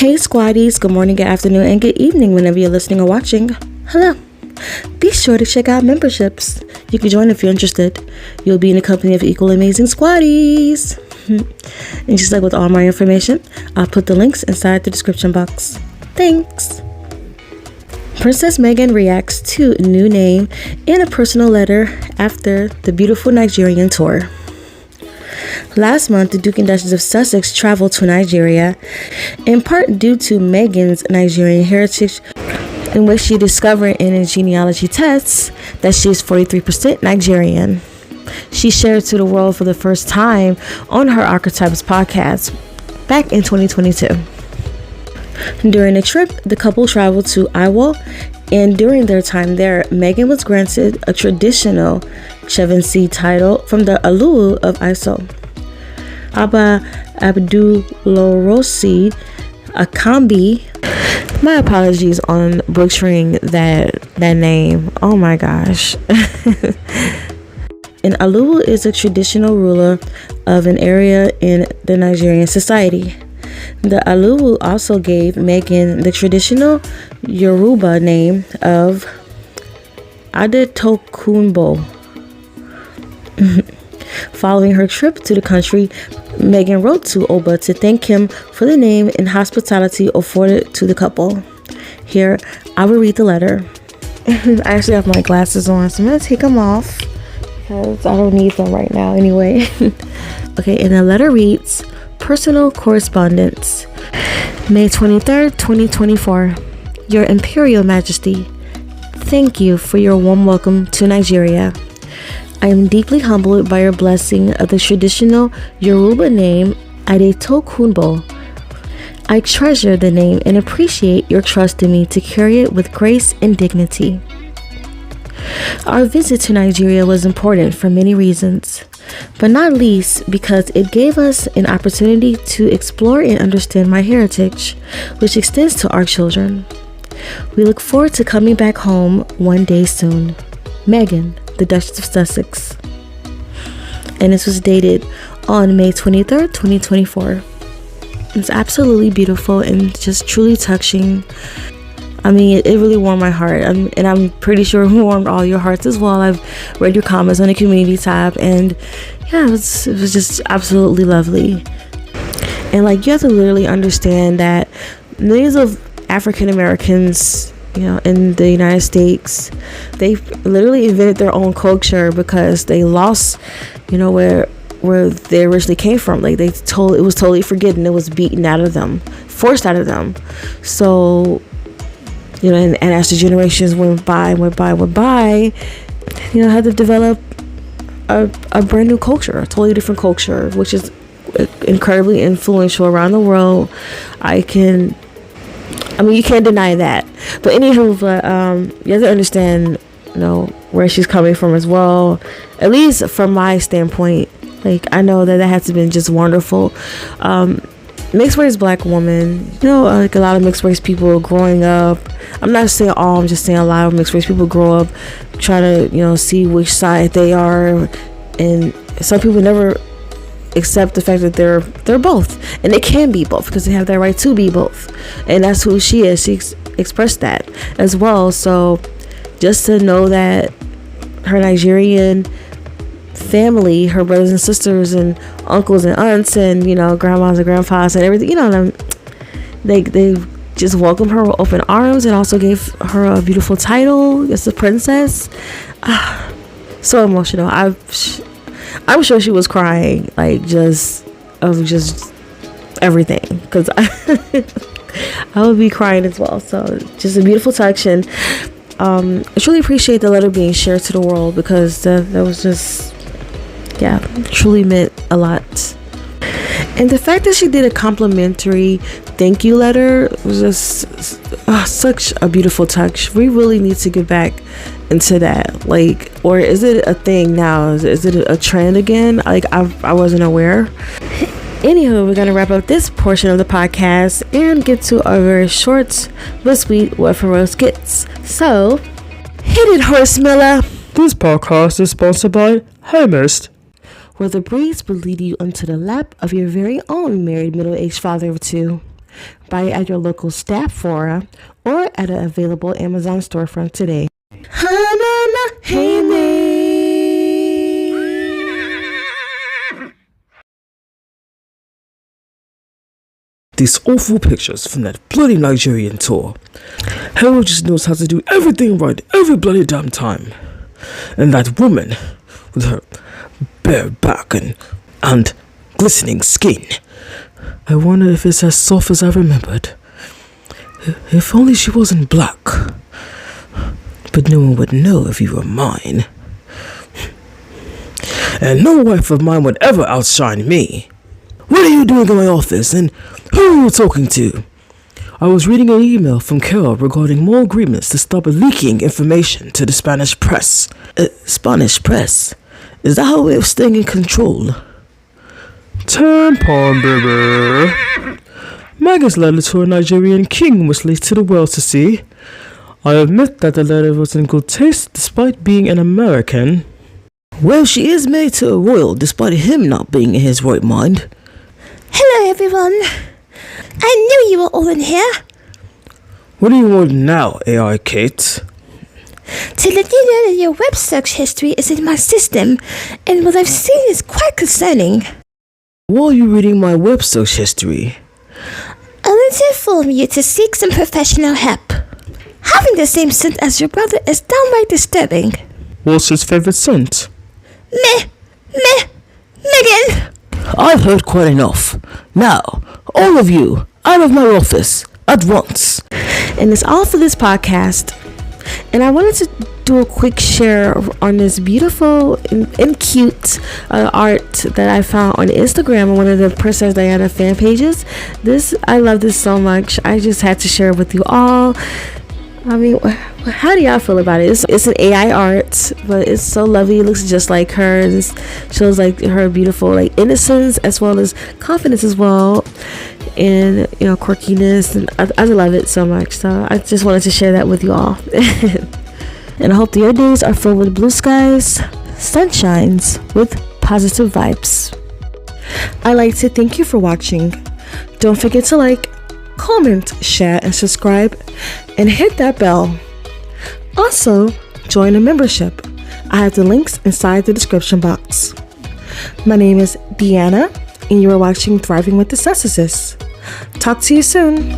Hey squaddies, good morning, good afternoon, and good evening whenever you're listening or watching. Hello. Be sure to check out memberships. You can join if you're interested. You'll be in the company of equal amazing squaddies. And just like with all my information, I'll put the links inside the description box. Thanks. Princess Meghan reacts to new name in a personal letter after the beautiful Nigerian tour. Last month, the Duke and Duchess of Sussex traveled to Nigeria, in part due to Meghan's Nigerian heritage, in which she discovered in a genealogy test that she is 43% Nigerian. She shared to the world for the first time on her Archetypes podcast back in 2022. During the trip, the couple traveled to Iwo, and during their time there, Meghan was granted a traditional Chevency title from the Alulu of Iso. Abba Abdulorosi Akambi. My apologies on butchering that name. Oh my gosh. An Alulu is a traditional ruler of an area in the Nigerian society. The Alulu also gave Meghan the traditional Yoruba name of Adetokunbo. Following her trip to the country, Meghan wrote to Oba to thank him for the name and hospitality afforded to the couple. Here, I will read the letter. I actually have my glasses on, so I'm going to take them off because I don't need them right now anyway. Okay, and the letter reads, Personal Correspondence, May 23rd, 2024. Your Imperial Majesty, thank you for your warm welcome to Nigeria. I am deeply humbled by your blessing of the traditional Yoruba name Adetokunbo. I treasure the name and appreciate your trust in me to carry it with grace and dignity. Our visit to Nigeria was important for many reasons, but not least because it gave us an opportunity to explore and understand my heritage, which extends to our children. We look forward to coming back home one day soon. Meghan, the Duchess of Sussex. And this was dated on May 23rd, 2024. It's absolutely beautiful and just truly touching. I mean, it really warmed my heart, and I'm pretty sure it warmed all your hearts as well. I've read your comments on the community tab, and yeah, it was just absolutely lovely. And like, you have to literally understand that millions of African Americans, you know, in the United States, they literally invented their own culture because they lost, you know, where they originally came from. Like, it was totally forgotten. It was beaten out of them, forced out of them. So, you know, and as the generations went by, you know, had to develop a brand new culture, a totally different culture, which is incredibly influential around the world. You can't deny that. But anywho, you have to understand, you know, where she's coming from as well. At least from my standpoint, like, I know that has to been just wonderful. Mixed race black woman, you know, like a lot of mixed race people growing up. I'm not saying all, I'm just saying a lot of mixed race people grow up trying to, you know, see which side they are, and some people never accept the fact that they're both, and they can be both because they have that right to be both, and that's who she is. She expressed that as well. So just to know that her Nigerian family, her brothers and sisters and uncles and aunts and, you know, grandmas and grandpas and everything, you know, they just welcomed her with open arms and also gave her a beautiful title as a princess. So emotional. I'm sure she was crying, like, just everything, because I would be crying as well. So just a beautiful touch, and I truly appreciate the letter being shared to the world, because that was just, yeah, truly meant a lot. And the fact that she did a complimentary thank you letter was just such a beautiful touch. We really need to get back into that. Like, or is it a thing now? Is it a trend again? Like, I wasn't aware. Anywho, we're gonna wrap up this portion of the podcast and get to our very short but sweet word from Rose Skits. So, hit it, Horse Miller. This podcast is sponsored by Mist, where the breeze will lead you onto the lap of your very own married middle-aged father of two. Buy it at your local Sephora or at an available Amazon storefront today. These awful pictures from that bloody Nigerian tour. Harold just knows how to do everything right every bloody damn time. And that woman with her bare back and glistening skin. I wonder if it's as soft as I remembered. If only she wasn't black. But no one would know if you were mine. And no wife of mine would ever outshine me. What are you doing in my office, and who are you talking to? I was reading an email from Carol regarding more agreements to stop leaking information to the Spanish press. Spanish press? Is that her way of staying in control? Tampon, baby. Meghan's letter to a Nigerian king was released to the world to see. I admit that the letter was in good taste despite being an American. Well, she is married to a royal despite him not being in his right mind. Hello, everyone. I knew you were all in here. What do you want now, AI Kate? To let you know that your web search history is in my system, and what I've seen is quite concerning. Why are you reading my web search history? I want to inform you to seek some professional help. Having the same scent as your brother is downright disturbing. What's his favorite scent? Meghan! I've heard quite enough. Now, all of you, out of my office, at once. And it's all for this podcast. And I wanted to do a quick share on this beautiful and cute art that I found on Instagram on one of the Princess Diana fan pages. I love this so much. I just had to share it with you all. I mean, how do y'all feel about it? It's an AI art, but it's so lovely. It looks just like her. It shows like her beautiful like innocence as well as confidence as well, and quirkiness. And I love it so much. So I just wanted to share that with you all. And I hope your days are filled with blue skies, sunshines, with positive vibes. I'd like to thank you for watching. Don't forget to like, comment, share, and subscribe, and hit that bell. Also, join a membership. I have the links inside the description box. My name is Deanna, and you are watching Thriving with the Narcissist. Talk to you soon.